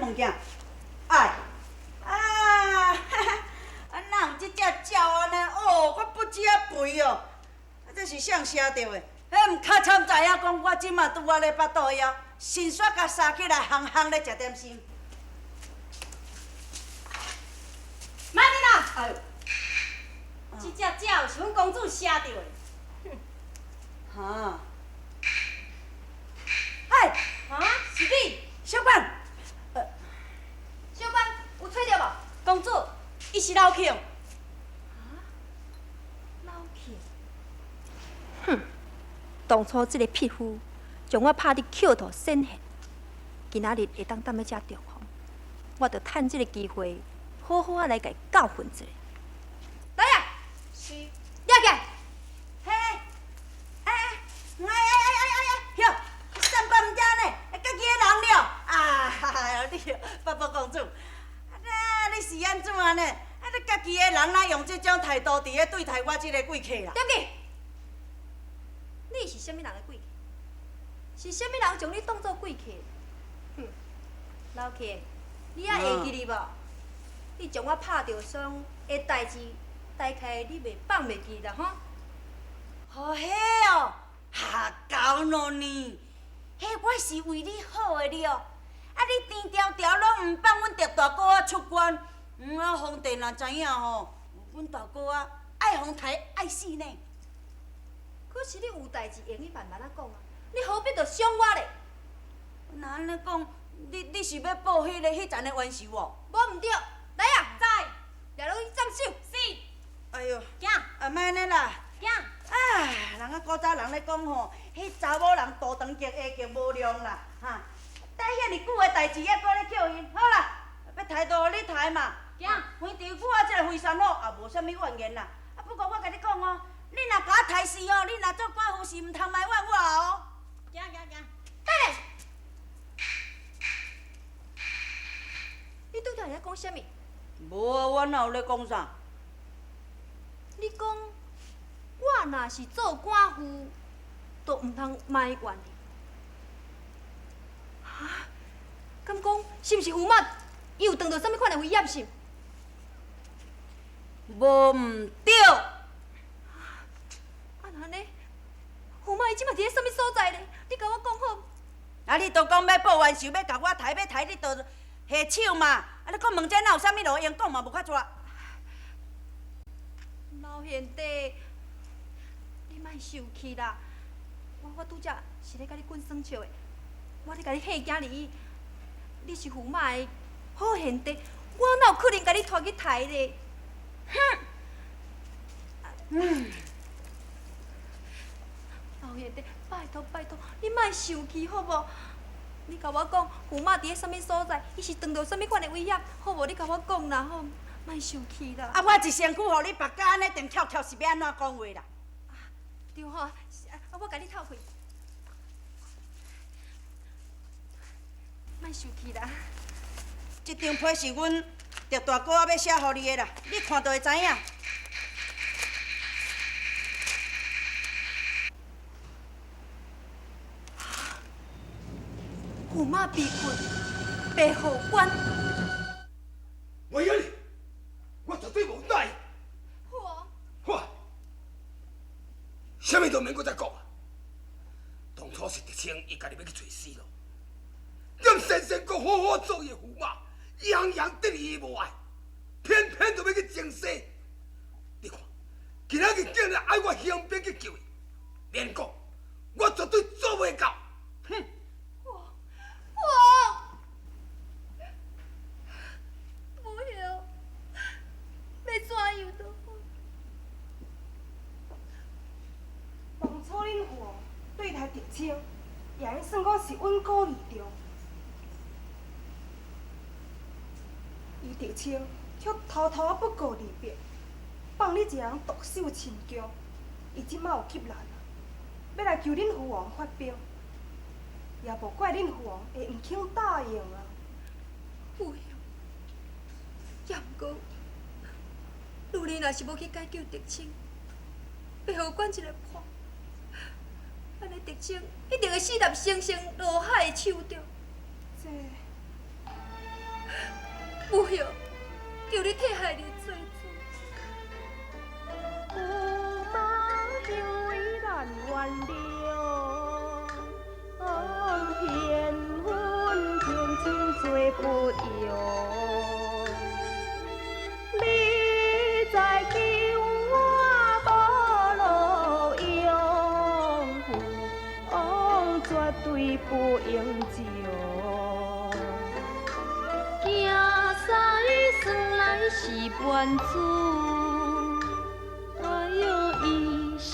物件？哎，啊，哪有这只鸟安尼？哦，我不知啊肥哦，这是谁写着的？迄毋较惨知影讲，我即马拄仔咧巴肚枵，新煞甲杀起来，烘烘咧食点心。妈你啦！哎，这只鸟是阮公主写着的。哈，哎，啊，是你？小板，小班有找着无？公主，伊是老庆。老气。哼！当初这个匹夫将我拍伫口头显现，今仔日会当踮咧遮重逢，我着趁这个机会，好好啊来甲伊教训一下。来呀！是。抓起来！嘿，哟，三八毋正呢，家己的人了。啊，你八宝公主，你是安怎呢？你家己的人哪用这种态度伫咧对待我这个贵客啦？抓起！你是啥物人的贵客？是啥物人将你当作贵客？哼，老客，你还会记哩无？你将我拍着伤的代志，大概你袂放袂记啦，吼？哦，迄哦，搞咯呢，迄我是为你好的了。啊，你甜条条拢毋放阮狄大哥仔出关，皇帝若知影吼，阮大哥仔爱互刣爱死呢。可是你有代志用你慢慢啊讲啊，你何必着伤我咧？那安尼讲，你是要报迄层的冤仇哦？无毋对，来啊，在，抓落去斩首。是。哎哟，行。莫安尼啦。行。人啊古早人咧讲吼，迄查某人大长脚下脚无量啦，哈！等遐尼久的代志，还搁咧叫因，好啦，要刣就互你刣嘛。行。飞猪股啊，这个飞山虎也无啥物怨言啦。不过我甲你讲哦，你若甲我刣死哦，你若做寡妇是毋通埋怨我哦。行。等下，你拄则在讲啥物？无啊，我哪有咧讲啥？你讲我若是做寡妇，就毋通埋怨你。哈？敢讲是毋是胡妈？伊有当到啥物款的危险性？无毋对。安尼，胡妈伊即马伫咧啥物所在呢？你甲我讲好。啊，你都讲要报冤仇，要甲我刣，要刣你就下手嘛。啊，你讲问这哪有啥物路用讲嘛，无较绝。老贤弟，你莫生气啦！我拄则是咧甲你滚耍笑的，我咧甲你吓惊你，你是胡妈的好贤弟，我哪有可能甲你拖去刣咧？哼！老贤弟，拜托，你莫生气好无？你甲我讲，胡妈伫咧啥物所在？伊是遇到啥物款的危险？好无？你甲我讲啦，吼，莫生气啦。啊，我一身躯互你别甲安尼定翘翘，是要安怎讲话啦？对吼，我甲你透气，莫生气啦。这张批是阮狄大哥仔要写互你的啦，你看就会知影。驸马被困，白虎关。为了你，我绝对无答应。我，啥物都免搁再讲啊！当初是狄青伊家己要去找死路，踮先生搁好好做伊的驸马，样样得伊无爱，偏偏就要去争势。你看，今仔日竟然爱我兄弟去救伊，连讲，我绝对做袂到。哼！不晓要怎样都好。当初恁父对待狄青，也ain算我是稳固立场。伊狄青却偷偷不顾离别，放你一个人独守秦疆。伊即马有急难啊，要来求恁父王发表，也无怪恁父王会毋肯答应啊。不晓，也毋过，如你若是要去解救狄青，白虎关一个破，安尼狄青一定会死入生生落海的手中。这母后，求你替孩儿做主。驸马行为难原谅，偏阮天亲做不用。你在救我无路用，父王绝对不应就。行西算来是原主。哎哟，伊是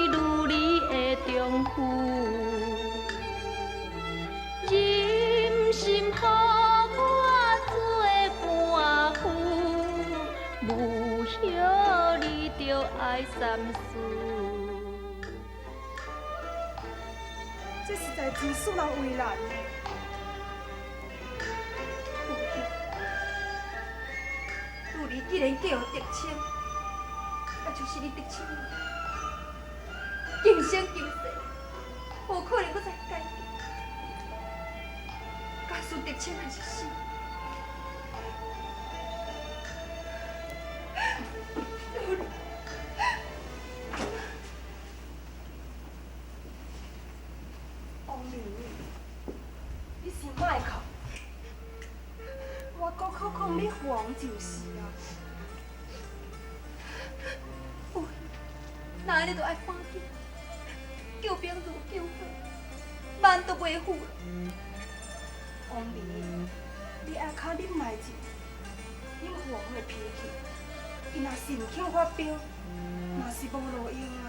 如你的丈夫，忍心予我做伴夫，无许你着爱三思。这实在真使人为难呢。如你既然叫得逞，那就是你得逞了。今生今世，无可能搁再改变。假使得逞还是死，王明，你先莫哭，我搁靠讲你父王就是啊。那安尼就爱赶紧救兵如救火，万都袂赴了。王明，你下骹忍耐者，恁父王的脾气，伊若神口发飙，嘛是无路用啊。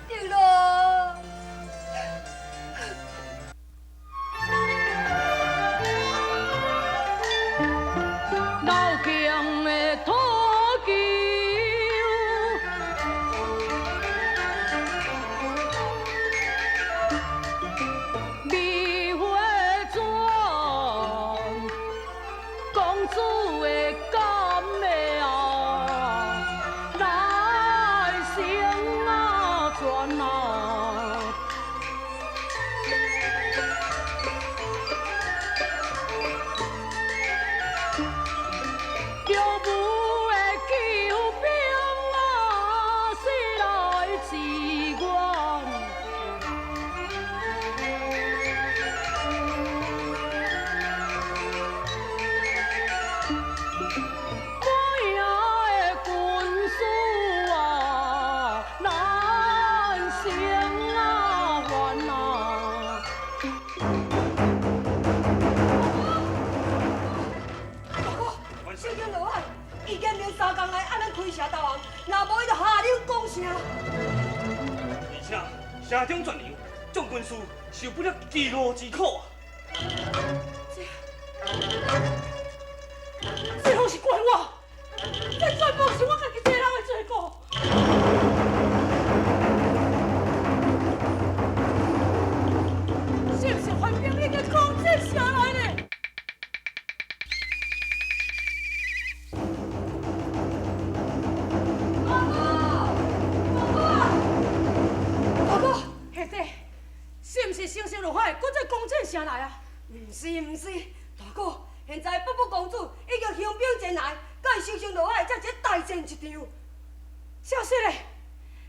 对咯。老强的土球，蜜花泉，公主的甘的啊，来生啊转啊。叫母的救兵啊，死来自愿。我赢的军师啊，难成啊愿啊。小英落海，伊竟然3天来按咱开城投降，若无伊就下令攻城。而且城中全流，众军士受不了饥饿之苦啊！这拢是怪我，这全部是我家己一个人的罪过。是不是官兵已经攻进城来呢？兄弟，是毋是星星落海，搁再攻进城来啊？唔是，大哥，现在伯母公主已经兴兵前来，甲伊星星落海，才一大战一场。消息嘞，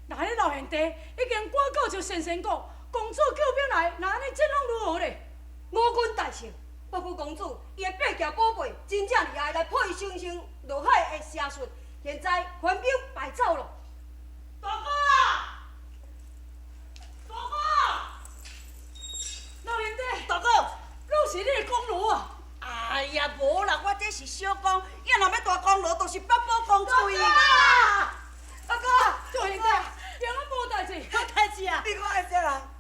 那恁老兄弟已经赶到就先讲，公主救兵来，那安尼战况如何嘞？五军大胜，伯母公主伊的八件宝贝真正厉害，来破伊星星落海的邪术。现在官兵败走了。大哥啊！大哥！老兄弟，大哥！拢是你的功劳啊！哎呀，无啦，我这是小公，伊若要大功劳，就是八宝公主伊。大哥，大兄弟，平安无代志。有代志啊！你看下这人。